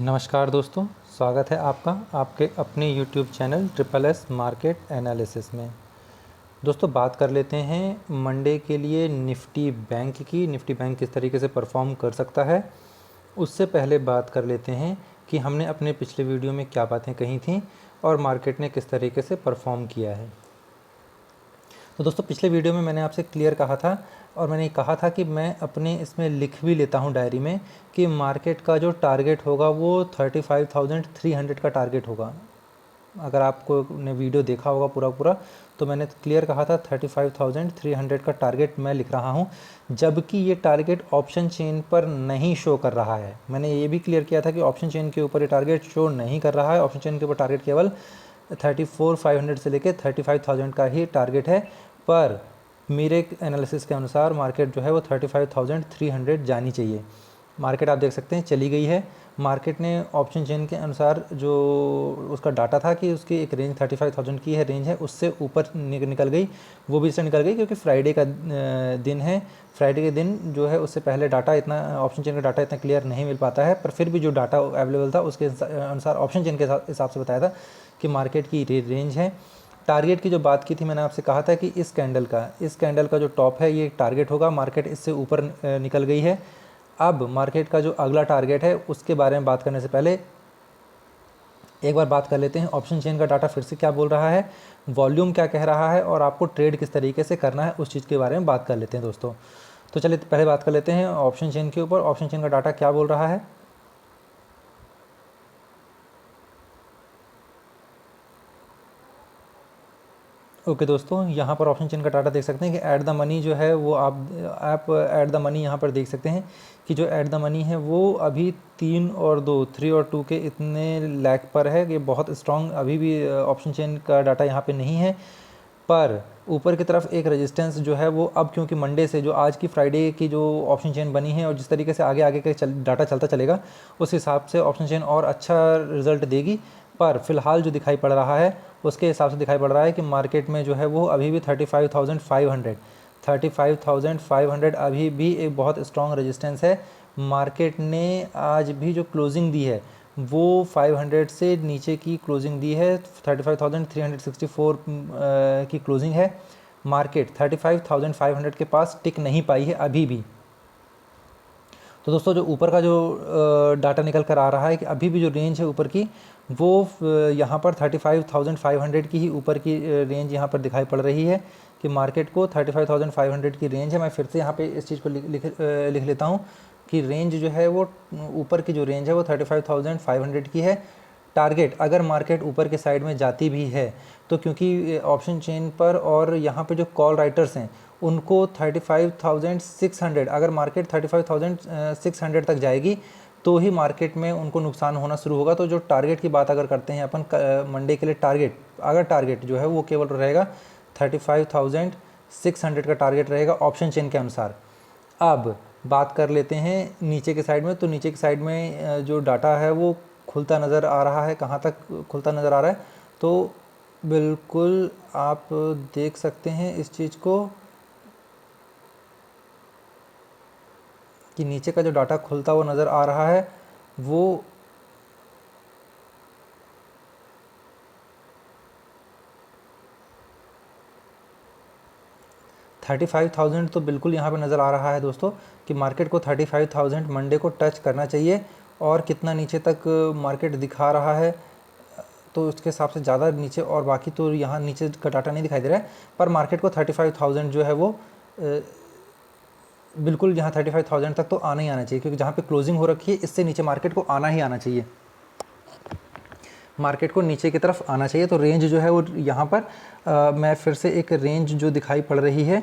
नमस्कार दोस्तों, स्वागत है आपका आपके अपने YouTube channel triple S market analysis में। दोस्तों बात कर लेते हैं मंडे के लिए निफ्टी बैंक की। निफ्टी बैंक किस तरीके से परफॉर्म कर सकता है, उससे पहले बात कर लेते हैं कि हमने अपने पिछले वीडियो में क्या बातें कही थी और मार्केट ने किस तरीके से परफॉर्म किया है। तो दोस्तों पिछले वीडियो में मैंने आपसे क्लियर कहा था और मैंने कहा था कि मैं अपने इसमें लिख भी लेता हूं डायरी में कि मार्केट का जो टारगेट होगा वो 35,300 का टारगेट होगा। अगर आपको ने वीडियो देखा होगा पूरा तो मैंने क्लियर कहा था 35,300 का टारगेट मैं लिख रहा हूं, जबकि ये टारगेट ऑप्शन चेन पर नहीं शो कर रहा है। मैंने ये भी क्लियर किया था कि ऑप्शन चेन के ऊपर ये टारगेट शो नहीं कर रहा है। ऑप्शन चेन के ऊपर टारगेट केवल 34,500 से लेकर 35,000 का ही टारगेट है, पर मेरे एनालिसिस के अनुसार मार्केट जो है वो 35,300 जानी चाहिए। मार्केट आप देख सकते हैं चली गई है। मार्केट ने ऑप्शन चेन के अनुसार जो उसका डाटा था कि उसकी एक रेंज 35,000 की है, रेंज है, उससे ऊपर निकल गई। वो भी इससे निकल गई क्योंकि फ्राइडे का दिन है। फ्राइडे के दिन जो है उससे पहले डाटा इतना ऑप्शन चेन का डाटा इतना क्लियर नहीं मिल पाता है, पर फिर भी जो डाटा अवेलेबल था उसके अनुसार ऑप्शन चेन के हिसाब से बताया था कि मार्केट की रेंज है। टारगेट की जो बात की थी मैंने आपसे कहा था कि इस कैंडल का जो टॉप है ये टारगेट होगा। मार्केट इससे ऊपर निकल गई है। अब मार्केट का जो अगला टारगेट है उसके बारे में बात करने से पहले एक बार बात कर लेते हैं ऑप्शन चेन का डाटा फिर से क्या बोल रहा है, वॉल्यूम क्या कह रहा है और आपको ट्रेड किस तरीके से करना है उस चीज़ के बारे में बात कर लेते हैं दोस्तों। तो चलिए पहले बात कर लेते हैं ऑप्शन चेन के ऊपर। ऑप्शन चेन का डाटा क्या बोल रहा है। ओके दोस्तों, यहाँ पर ऑप्शन चेन का डाटा देख सकते हैं कि ऐट द मनी जो है वो आप ऐट द मनी यहाँ पर देख सकते हैं कि जो ऐट द मनी है वो अभी 3 और 2 के इतने लैग पर है। ये बहुत स्ट्रॉन्ग अभी भी ऑप्शन चेन का डाटा यहाँ पे नहीं है, पर ऊपर की तरफ एक रेजिस्टेंस जो है वो अब क्योंकि मंडे से जो आज की फ्राइडे की जो ऑप्शन चेन बनी है और जिस तरीके से आगे आगे का डाटा चलता चलेगा उस हिसाब से ऑप्शन चेन और अच्छा रिजल्ट देगी। पर फिलहाल जो दिखाई पड़ रहा है उसके हिसाब से दिखाई पड़ रहा है कि मार्केट में जो है वो अभी भी 35,500 अभी भी एक बहुत स्ट्रॉन्ग रेजिस्टेंस है। मार्केट ने आज भी जो क्लोजिंग दी है वो 500 से नीचे की क्लोजिंग दी है। 35,364 की क्लोजिंग है। मार्केट 35,500 के पास टिक नहीं पाई है अभी भी। तो दोस्तों जो ऊपर का जो डाटा निकल कर आ रहा है कि अभी भी जो रेंज है ऊपर की वो यहाँ पर 35,500 की ही ऊपर की रेंज यहाँ पर दिखाई पड़ रही है कि मार्केट को 35,500 की रेंज है। मैं फिर से यहाँ पे इस चीज़ को लिख लेता हूँ कि रेंज जो है वो ऊपर की जो रेंज है वो 35,500 की है। टारगेट अगर मार्केट ऊपर के साइड में जाती भी है तो क्योंकि ऑप्शन चेन पर और यहाँ पे जो कॉल राइटर्स हैं उनको 35,600 अगर मार्केट 35,600 तक जाएगी तो ही मार्केट में उनको नुकसान होना शुरू होगा। तो जो टारगेट की बात अगर करते हैं अपन मंडे के लिए टारगेट जो है वो केवल रहेगा 35,600 का टारगेट रहेगा ऑप्शन चेन के अनुसार। अब बात कर लेते हैं नीचे के साइड में। तो नीचे की साइड में जो डाटा है वो खुलता नज़र आ रहा है। कहाँ तक खुलता नज़र आ रहा है तो बिल्कुल आप देख सकते हैं इस चीज़ को कि नीचे का जो डाटा खुलता हुआ नज़र आ रहा है वो 35,000 तो बिल्कुल यहाँ पे नज़र आ रहा है दोस्तों कि मार्केट को 35,000 मंडे को टच करना चाहिए। और कितना नीचे तक मार्केट दिखा रहा है तो उसके हिसाब से ज़्यादा नीचे, और बाकी तो यहाँ नीचे का डाटा नहीं दिखाई दे रहा है, पर मार्केट को 35,000 जो है वो बिल्कुल यहाँ 35,000 तक तो आना ही आना चाहिए, क्योंकि जहाँ पे क्लोजिंग हो रखी है इससे नीचे मार्केट को आना ही आना चाहिए। मार्केट को नीचे की तरफ आना चाहिए। तो रेंज जो है वो यहाँ पर मैं फिर से एक रेंज जो दिखाई पड़ रही है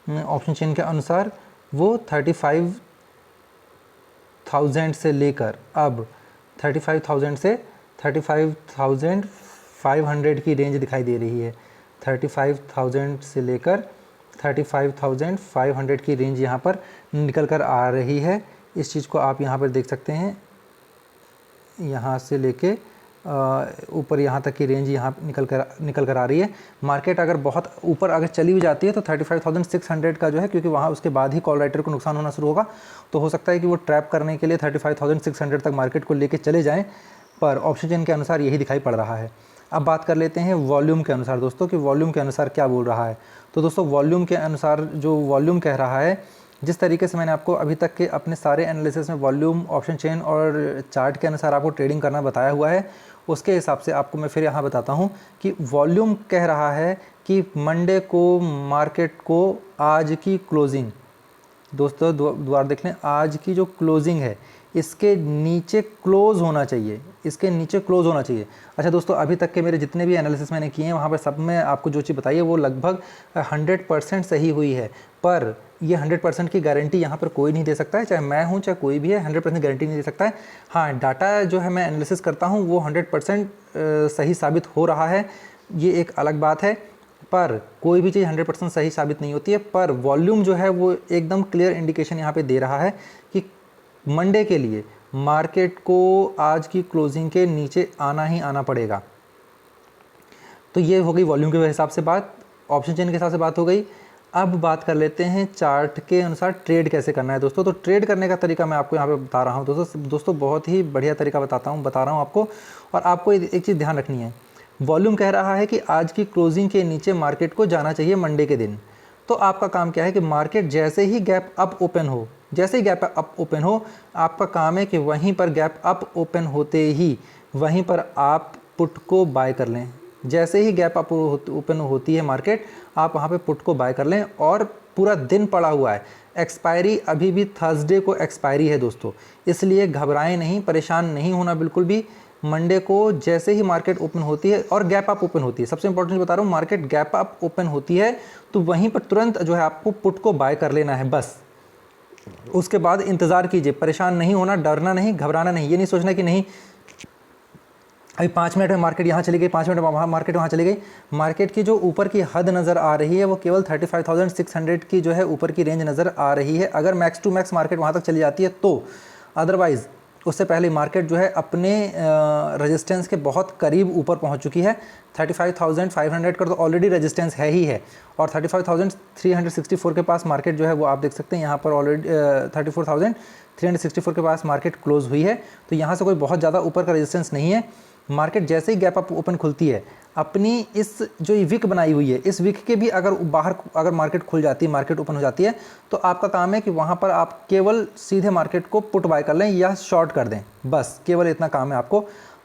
ऑप्शन चेन के अनुसार वो 35,000 से लेकर अब 35,000 से 35,500 की रेंज दिखाई दे रही है। 35,000 से लेकर 35,500 की रेंज यहाँ पर निकल कर आ रही है। इस चीज़ को आप यहाँ पर देख सकते हैं। यहाँ से लेके ऊपर यहाँ तक की रेंज यहाँ निकल कर आ रही है। मार्केट अगर बहुत ऊपर अगर चली भी जाती है तो 35,600 का जो है, क्योंकि वहाँ उसके बाद ही कॉल राइटर को नुकसान होना शुरू होगा, तो हो सकता है कि वो ट्रैप करने के लिए 35,600 तक मार्केट को लेके चले जाएँ, पर ऑप्शन चेन के अनुसार यही दिखाई पड़ रहा है। अब बात कर लेते हैं वॉल्यूम के अनुसार दोस्तों, कि वॉल्यूम के अनुसार क्या बोल रहा है। तो दोस्तों वॉल्यूम के अनुसार जो वॉल्यूम कह रहा है, जिस तरीके से मैंने आपको अभी तक के अपने सारे एनालिसिस में वॉल्यूम, ऑप्शन चेन और चार्ट के अनुसार आपको ट्रेडिंग करना बताया हुआ है, उसके हिसाब से आपको मैं फिर यहाँ बताता हूँ कि वॉल्यूम कह रहा है कि मंडे को मार्केट को आज की क्लोजिंग, दोस्तों दोबारा देख लें, आज की जो क्लोजिंग है इसके नीचे क्लोज़ होना चाहिए, इसके नीचे क्लोज़ होना चाहिए। अच्छा दोस्तों, अभी तक के मेरे जितने भी एनालिसिस मैंने किए हैं वहाँ पर सब में आपको जो चीज़ बताई है वो लगभग 100% सही हुई है, पर ये 100% की गारंटी यहाँ पर कोई नहीं दे सकता है, चाहे मैं हूँ चाहे कोई भी है, 100% गारंटी नहीं दे सकता है। हाँ, डाटा जो है मैं एनालिसिस करता हूँ वो 100% सही साबित हो रहा है, ये एक अलग बात है, पर कोई भी चीज़ 100% सही साबित नहीं होती है। पर वॉल्यूम जो है वो एकदम क्लियर इंडिकेशन यहाँ पे दे रहा है कि मंडे के लिए मार्केट को आज की क्लोजिंग के नीचे आना ही आना पड़ेगा। तो ये हो गई वॉल्यूम के हिसाब से बात, ऑप्शन चेन के हिसाब से बात हो गई। अब बात कर लेते हैं चार्ट के अनुसार ट्रेड कैसे करना है दोस्तों। तो ट्रेड करने का तरीका मैं आपको यहाँ पे बता रहा हूँ दोस्तों बहत ही बढ़िया तरीका बता रहा हूँ आपको। और आपको एक चीज़ ध्यान रखनी है, वॉल्यूम कह रहा है कि आज की क्लोजिंग के नीचे मार्केट को जाना चाहिए मंडे के दिन। तो आपका काम क्या है कि मार्केट जैसे ही गैप अप ओपन हो, जैसे ही गैप अप ओपन हो, आपका काम है कि वहीं पर गैप अप ओपन होते ही वहीं पर आप पुट को बाय कर लें। जैसे ही गैप अप ओपन होती है मार्केट, आप वहाँ पे पुट को बाय कर लें। और पूरा दिन पड़ा हुआ है, एक्सपायरी अभी भी थर्सडे को एक्सपायरी है दोस्तों, इसलिए घबराएं नहीं, परेशान नहीं होना बिल्कुल भी। मंडे को जैसे ही मार्केट ओपन होती है और गैप अप ओपन होती है, सबसे इंपॉर्टेंट बता रहा हूँ, मार्केट गैप अप ओपन होती है तो वहीं पर तुरंत जो है आपको पुट को बाय कर लेना है बस। उसके बाद इंतज़ार कीजिए, परेशान नहीं होना, डरना नहीं, घबराना नहीं, ये नहीं सोचना कि नहीं अभी 5 मिनट में मार्केट यहाँ चली गई, 5 मिनट में मार्केट वहाँ चली गई। मार्केट की जो ऊपर की हद नज़र आ रही है वो केवल 35,600 की जो है ऊपर की रेंज नज़र आ रही है, अगर मैक्स टू मैक्स मार्केट वहाँ तक चली जाती है तो। अदरवाइज़ उससे पहले मार्केट जो है अपने रेजिस्टेंस के बहुत करीब ऊपर पहुंच चुकी है। 35,500 का तो ऑलरेडी रेजिस्टेंस है ही है, और 35,364 के पास मार्केट जो है वो आप देख सकते हैं यहाँ पर ऑलरेडी 34,364 के पास मार्केट क्लोज हुई है। तो यहाँ से कोई बहुत ज़्यादा ऊपर का रेजिस्टेंस नहीं है। मार्केट जैसे ही गैप अप ओपन खुलती है, अपनी इस जो विक बनाई हुई है, इस विक के भी अगर मार्केट खुल जाती है, मार्केट ओपन हो जाती है, तो आपका काम है कि वहाँ पर आप केवल सीधे मार्केट को पुट बाय कर लें या शॉर्ट कर दें, बस केवल इतना काम है आपको।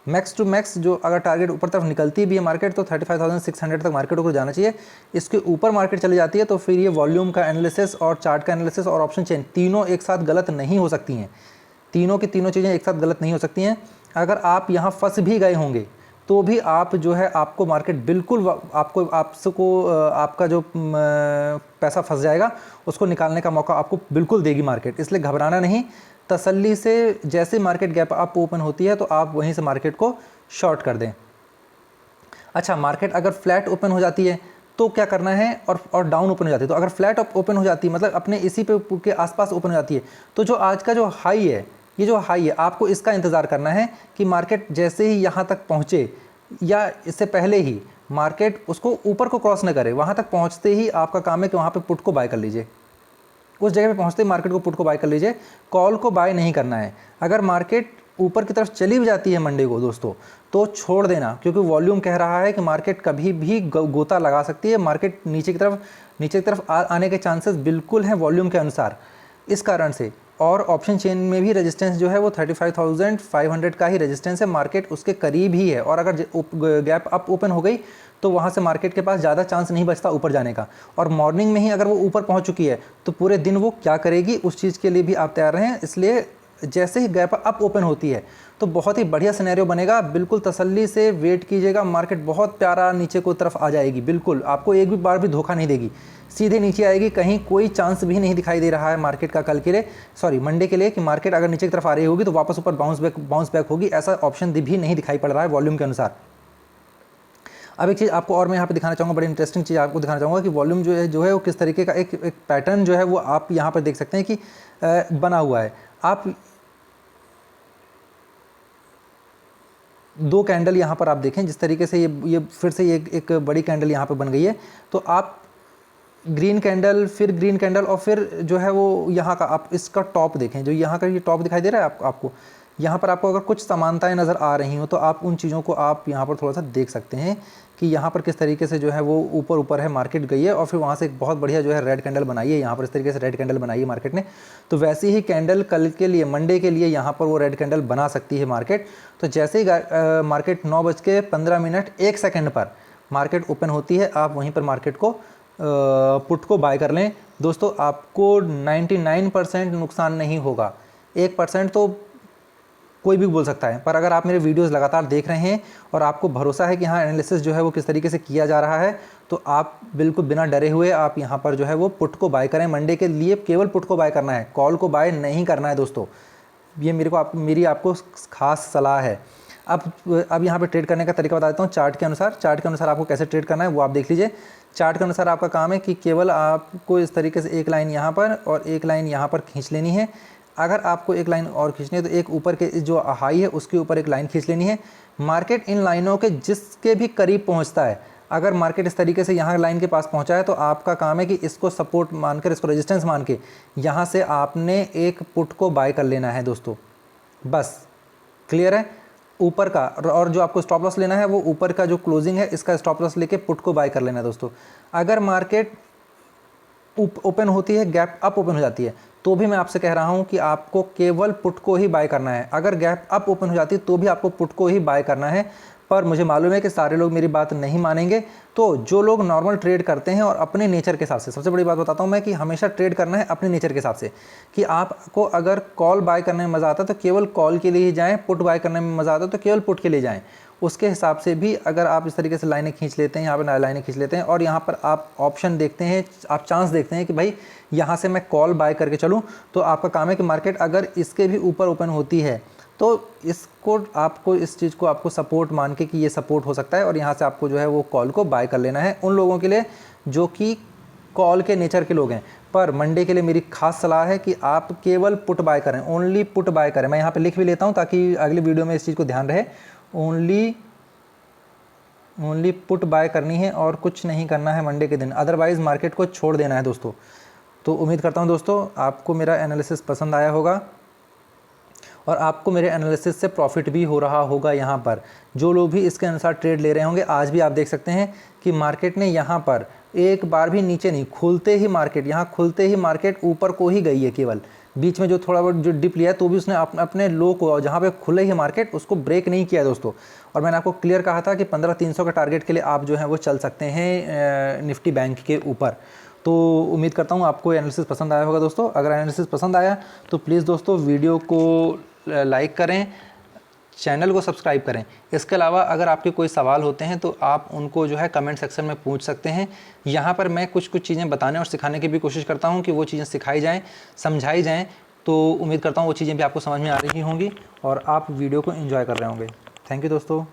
मैक्स टू मैक्स जो अगर टारगेट ऊपर तरफ निकलती भी है मार्केट, तो 35,600 तक मार्केट को जाना चाहिए। इसके ऊपर मार्केट चली जाती है तो फिर ये वॉल्यूम का एनालिसिस और चार्ट का एनालिसिस और ऑप्शन चेन तीनों एक साथ गलत नहीं हो सकती हैं, तीनों की तीनों चीज़ें एक साथ गलत नहीं हो सकती हैं। अगर आप यहाँ फंस भी गए होंगे तो भी आप जो है आपको मार्केट बिल्कुल आपका जो पैसा फंस जाएगा उसको निकालने का मौका आपको बिल्कुल देगी मार्केट, इसलिए घबराना नहीं। तसल्ली से जैसे मार्केट गैप अप ओपन होती है तो आप वहीं से मार्केट को शॉर्ट कर दें। अच्छा, मार्केट अगर फ्लैट ओपन हो जाती है तो क्या करना है, और डाउन ओपन हो जाती है, तो अगर फ्लैट ओपन हो जाती है मतलब अपने इसी पे के आसपास ओपन हो जाती है, तो जो आज का जो हाई है, ये जो हाई है, आपको इसका इंतज़ार करना है कि मार्केट जैसे ही यहाँ तक पहुँचे या इससे पहले ही मार्केट उसको ऊपर को क्रॉस न करे, वहाँ तक पहुँचते ही आपका काम है कि वहाँ पे पुट को बाय कर लीजिए। उस जगह पे पहुँचते ही मार्केट को पुट को बाय कर लीजिए, कॉल को बाय नहीं करना है। अगर मार्केट ऊपर की तरफ चली भी जाती है मंडे को दोस्तों, तो छोड़ देना, क्योंकि वॉल्यूम कह रहा है कि मार्केट कभी भी गोता लगा सकती है, मार्केट नीचे की तरफ आने के चांसेस बिल्कुल हैं वॉल्यूम के अनुसार। इस कारण से, और ऑप्शन चेन में भी रेजिस्टेंस जो है वो 35,500 का ही रेजिस्टेंस है, मार्केट उसके करीब ही है। और अगर गैप अप ओपन हो गई तो वहाँ से मार्केट के पास ज़्यादा चांस नहीं बचता ऊपर जाने का। और मॉर्निंग में ही अगर वो ऊपर पहुँच चुकी है तो पूरे दिन वो क्या करेगी उस चीज़ के लिए भी आप तैयार रहें। इसलिए जैसे ही गैप अप ओपन होती है तो बहुत ही बढ़िया सिनेरियो बनेगा, बिल्कुल तसल्ली से वेट कीजिएगा, मार्केट बहुत प्यारा नीचे को तरफ आ जाएगी, बिल्कुल आपको एक भी बार भी धोखा नहीं देगी, सीधे नीचे आएगी। कहीं कोई चांस भी नहीं दिखाई दे रहा है मार्केट का कल के लिए, सॉरी मंडे के लिए, कि मार्केट अगर नीचे की तरफ आ रही होगी तो वापस ऊपर बाउंस बैक होगी, ऐसा ऑप्शन भी नहीं दिखाई पड़ रहा है वॉल्यूम के अनुसार। अब एक चीज़ आपको और मैं यहाँ पे दिखाना चाहूँगा, बड़ी इंटरेस्टिंग चीज़ आपको दिखाना चाहूँगा कि वॉल्यूम जो है वो किस तरीके का एक पैटर्न जो है वो आप यहाँ पर देख सकते हैं कि बना हुआ है। आप दो कैंडल यहाँ पर आप देखें जिस तरीके से ये फिर से ये एक बड़ी कैंडल यहाँ पर बन गई है, तो आप ग्रीन कैंडल, फिर ग्रीन कैंडल और फिर जो है वो यहाँ का आप इसका टॉप देखें, जो यहाँ का ये टॉप दिखाई दे रहा है आपको यहाँ पर आपको अगर कुछ समानताएं नज़र आ रही हो तो आप उन चीज़ों को आप यहाँ पर थोड़ा सा देख सकते हैं कि यहाँ पर किस तरीके से जो है वो ऊपर है, मार्केट गई है और फिर वहाँ से एक बहुत बढ़िया जो है रेड कैंडल बनाई है, यहाँ पर इस तरीके से रेड कैंडल बनाई है मार्केट ने। तो वैसी ही कैंडल कल के लिए, मंडे के लिए यहाँ पर वो रेड कैंडल बना सकती है मार्केट। तो जैसे ही मार्केट 9:15 1 सेकेंड पर मार्केट ओपन होती है, आप वहीं पर मार्केट को पुट को बाय कर लें दोस्तों। आपको 99% नुकसान नहीं होगा, 1% तो कोई भी बोल सकता है, पर अगर आप मेरे वीडियोस लगातार देख रहे हैं और आपको भरोसा है कि हाँ एनालिसिस जो है वो किस तरीके से किया जा रहा है, तो आप बिल्कुल बिना डरे हुए आप यहाँ पर जो है वो पुट को बाय करें। मंडे के लिए केवल पुट को बाय करना है, कॉल को बाय नहीं करना है दोस्तों। ये मेरी आपको खास सलाह है। अब यहाँ पे ट्रेड करने का तरीका बता देता हूँ चार्ट के अनुसार आपको कैसे ट्रेड करना है वो आप देख लीजिए। चार्ट के अनुसार आपका काम है कि केवल आपको इस तरीके से एक लाइन यहाँ पर और एक लाइन यहाँ पर खींच लेनी है। अगर आपको एक लाइन और खींचनी है तो एक ऊपर के जो हाई है उसके ऊपर एक लाइन खींच लेनी है। मार्केट इन लाइनों के जिसके भी करीब पहुँचता है, अगर मार्केट इस तरीके से यहाँ लाइन के पास पहुँचा है तो आपका काम है कि इसको सपोर्ट मानकर, इसको रेजिस्टेंस मान के यहाँ से आपने एक पुट को बाय कर लेना है दोस्तों। बस क्लियर है ऊपर का, और जो आपको स्टॉप लॉस लेना है वो ऊपर का जो क्लोजिंग है इसका स्टॉप लॉस लेके पुट को बाय कर लेना है दोस्तों। अगर मार्केट ओपन होती है, गैप अप ओपन हो जाती है, तो भी मैं आपसे कह रहा हूं कि आपको केवल पुट को ही बाय करना है। अगर गैप अप ओपन हो जाती है तो भी आपको पुट को ही बाय करना है। पर मुझे मालूम है कि सारे लोग मेरी बात नहीं मानेंगे, तो जो लोग नॉर्मल ट्रेड करते हैं और अपने नेचर के हिसाब से, सबसे बड़ी बात बताता हूं मैं कि हमेशा ट्रेड करना है अपने नेचर के हिसाब से, कि आपको अगर कॉल बाय करने में मज़ा आता है तो केवल कॉल के लिए ही जाएं, पुट बाय करने में मज़ा आता है तो केवल पुट के लिए जाएं। उसके हिसाब से भी अगर आप इस तरीके से लाइनें खींच लेते हैं, यहाँ पर लाइनें खींच लेते हैं और यहाँ पर आप ऑप्शन देखते हैं, आप चांस देखते हैं कि भाई यहाँ से मैं कॉल बाय करके चलूँ, तो आपका काम है कि मार्केट अगर इसके भी ऊपर ओपन होती है तो इसको आपको, इस चीज़ को आपको सपोर्ट मान के कि ये सपोर्ट हो सकता है और यहाँ से आपको जो है वो कॉल को बाय कर लेना है। उन लोगों के लिए जो कि कॉल के नेचर के लोग हैं। पर मंडे के लिए मेरी खास सलाह है कि आप केवल पुट बाय करें, ओनली पुट बाय करें। मैं यहाँ पे लिख भी लेता हूँ ताकि अगली वीडियो में इस चीज़ को ध्यान रहे। ओनली पुट बाय करनी है और कुछ नहीं करना है मंडे के दिन, अदरवाइज़ मार्केट को छोड़ देना है दोस्तों। तो उम्मीद करता हूँ दोस्तों आपको मेरा एनालिसिस पसंद आया होगा और आपको मेरे एनालिसिस से प्रॉफिट भी हो रहा होगा। यहाँ पर जो लोग भी इसके अनुसार ट्रेड ले रहे होंगे, आज भी आप देख सकते हैं कि मार्केट ने यहाँ पर एक बार भी नीचे नहीं, खुलते ही मार्केट ऊपर को ही गई है। केवल बीच में जो थोड़ा बहुत जो डिप लिया है तो भी उसने अपने लो को, जहाँ पे खुले ही मार्केट, उसको ब्रेक नहीं किया दोस्तों। और मैंने आपको क्लियर कहा था कि 15,300 का टारगेट के लिए आप जो है वो चल सकते हैं निफ्टी बैंक के ऊपर। तो उम्मीद करता हूँ आपको एनालिसिस पसंद आया होगा दोस्तों। अगर एनालिसिस पसंद आया तो प्लीज़ दोस्तों वीडियो को लाइक करें, चैनल को सब्सक्राइब करें। इसके अलावा अगर आपके कोई सवाल होते हैं तो आप उनको जो है कमेंट सेक्शन में पूछ सकते हैं। यहाँ पर मैं कुछ चीज़ें बताने और सिखाने की भी कोशिश करता हूँ कि वो चीज़ें सिखाई जाएँ, समझाई जाएँ। तो उम्मीद करता हूँ वो चीज़ें भी आपको समझ में आ रही होंगी और आप वीडियो को एंजॉय कर रहे होंगे। थैंक यू दोस्तों।